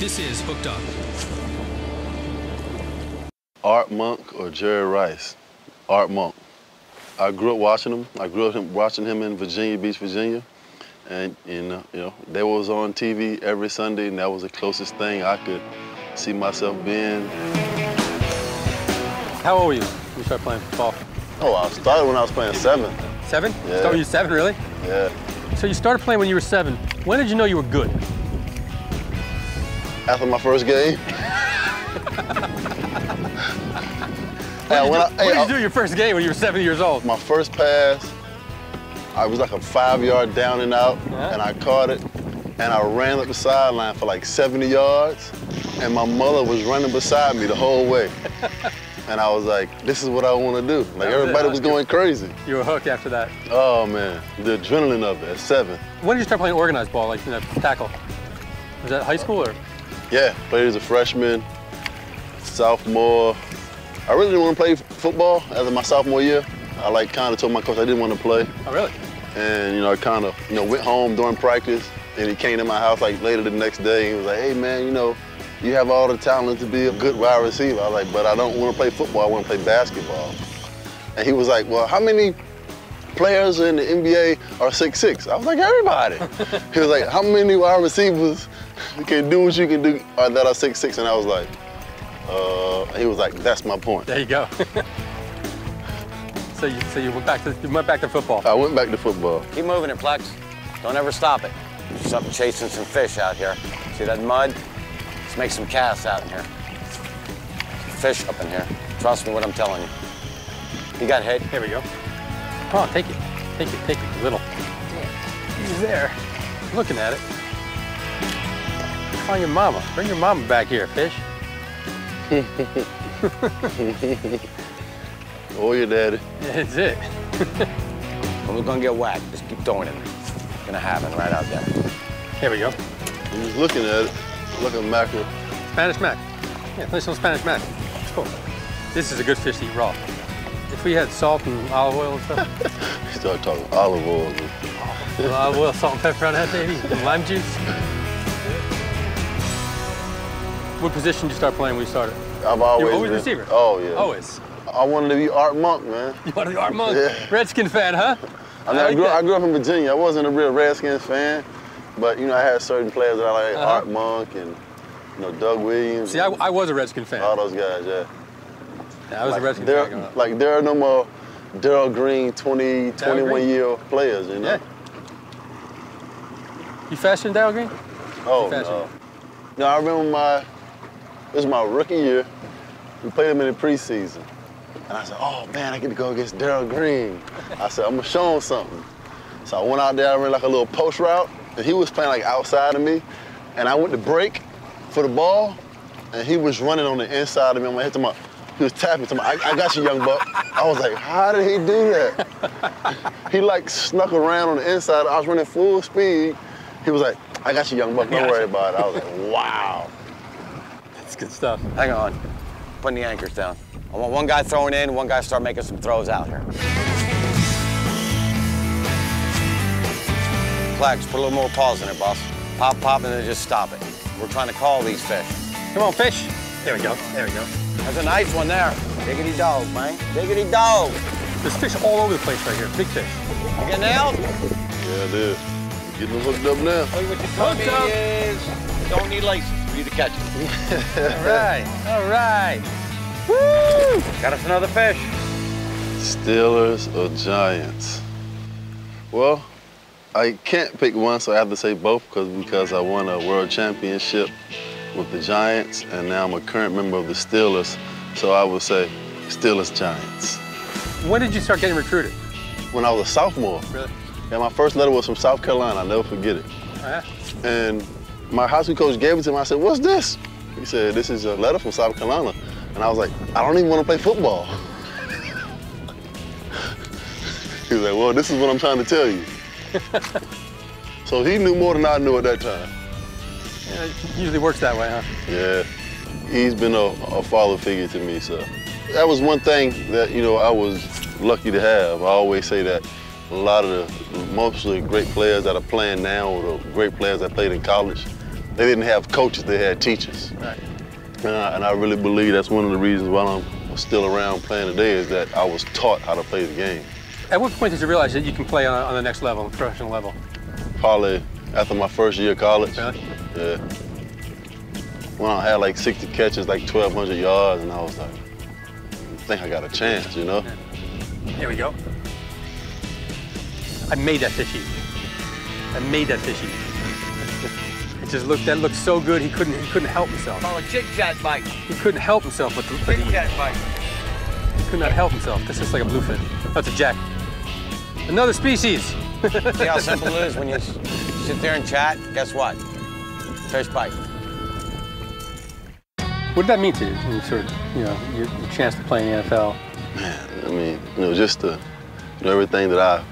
This is Hooked Up. Art Monk or Jerry Rice? Art Monk. I grew up watching him. I grew up watching him in Virginia Beach, Virginia. And you know, they was on TV every Sunday, and that was the closest thing I could see myself being. How old were you when you started playing football? Oh, I started when I was playing 7. 7? Yeah. Started when you were 7, really? Yeah. So you started playing when you were 7. When did you know you were good? After my first game. What did you do your first game when you were 7 years old? My first pass, I was like a 5-yard down and out, and I caught it, and I ran up the sideline for like 70 yards, and my mother was running beside me the whole way. And I was like, this is what I want to do. Like, everybody was going crazy. You were hooked after that. Oh, man, the adrenaline of it at 7. When did you start playing organized ball, like tackle? Was that high school or? Yeah, played as a freshman, sophomore. I really didn't want to play football after my sophomore year. I kind of told my coach I didn't want to play. Oh, really? And, I kind of, went home during practice, and he came to my house like later the next day. He was like, hey, man, you have all the talent to be a good wide receiver. I was like, but I don't want to play football, I want to play basketball. And he was like, well, how many players in the NBA are 6'6"? I was like, everybody. He was like, how many wide receivers can do what you can do that are 6'6"? And I was like, he was like, that's my point. There you go. So you went back to football. I went back to football. Keep moving it, Plex. Don't ever stop it. There's something chasing some fish out here. See that mud? Let's make some casts out in here. Fish up in here. Trust me what I'm telling you. You got hit. Here we go. Come on, take it. Take it, a little. He's there. Looking at it. Call your mama. Bring your mama back here, fish. Oh, your daddy. That's it. When we're gonna get whacked, just keep throwing it. It's gonna happen right out there. Here we go. He was looking at it. Look at mackerel. Spanish mac. Yeah, nice little Spanish mac. It's cool. This is a good fish to eat raw. If we had salt and olive oil and stuff. He started talking olive oil. Olive oil, salt and pepper on that, baby. And lime juice. What position did you start playing when you started? I've always You're always been, receiver? Oh, yeah. Always? I wanted to be Art Monk, man. You wanted to be Art Monk? Yeah. Redskin fan, huh? I grew up in Virginia. I wasn't a real Redskins fan, but, I had certain players that I like, Art Monk and, Doug Williams. See, I was a Redskin fan. All those guys, yeah. Yeah, I was a Redskin fan. Like, there are no more Darryl Green 21-year players, Yeah. You faster than Darryl Green? Oh, no. No, I remember this was my rookie year. We played him in the preseason. And I said, oh, man, I get to go against Darryl Green. I said, I'm going to show him something. So I went out there, I ran like a little post route, and he was playing like outside of me. And I went to break for the ball, and he was running on the inside of me. I'm like, he was tapping to me. I got you, young buck. I was like, how did he do that? He snuck around on the inside. I was running full speed. He was like, I got you, young buck, don't worry about it. I was like, wow. That's good stuff. Hang on. Putting the anchors down. I want one guy throwing in, one guy start making some throws out here. Plex, put a little more pause in it, boss. Pop, pop, and then just stop it. We're trying to call these fish. Come on, fish. There we go. There we go. That's a nice one there. Diggity dog, man. Diggity dog. There's fish all over the place right here. Big fish. You get nailed? Yeah, it is. Getting them hooked up now. What you told me is you don't need laces for you to catch it. All right. All right. Woo! Got us another fish. Steelers or Giants? Well, I can't pick one, so I have to say both because I won a world championship with the Giants, and now I'm a current member of the Steelers, so I would say Steelers Giants. When did you start getting recruited? When I was a sophomore. Really? And my first letter was from South Carolina. I'll never forget it. Oh, yeah? And my high school coach gave it to me. I said, what's this? He said, this is a letter from South Carolina. And I was like, I don't even want to play football. He was like, well, this is what I'm trying to tell you. So he knew more than I knew at that time. Yeah, it usually works that way, huh? Yeah. He's been a father figure to me, so. That was one thing that, I was lucky to have. I always say that a lot of most of the great players that are playing now, or the great players that played in college, they didn't have coaches, they had teachers. Right. And I really believe that's one of the reasons why I'm still around playing today is that I was taught how to play the game. At what point did you realize that you can play on the next level, on the professional level? Probably after my first year of college. Really? Yeah. When I had like 60 catches, like 1,200 yards, and I was like, I think I got a chance, you know? Here we go. I made that fish eat. I made that fish eat. That looked so good he couldn't help himself. Call a chit-chat bite. He couldn't help himself but to eat. Chit-chat bite. He could not help himself. This is like a bluefin. That's a jack. Another species. See how simple it is when you sit there and chat? Guess what? Fish bite. What did that mean to you? When you sort of, your chance to play in the NFL. Man, I mean, just the, everything that I,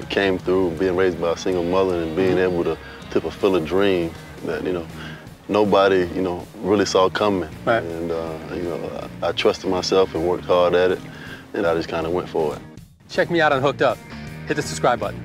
came through, being raised by a single mother and being able to fulfill a dream that, nobody, really saw coming. Right. And, I trusted myself and worked hard at it, and I just kind of went for it. Check me out on Hooked Up. Hit the subscribe button.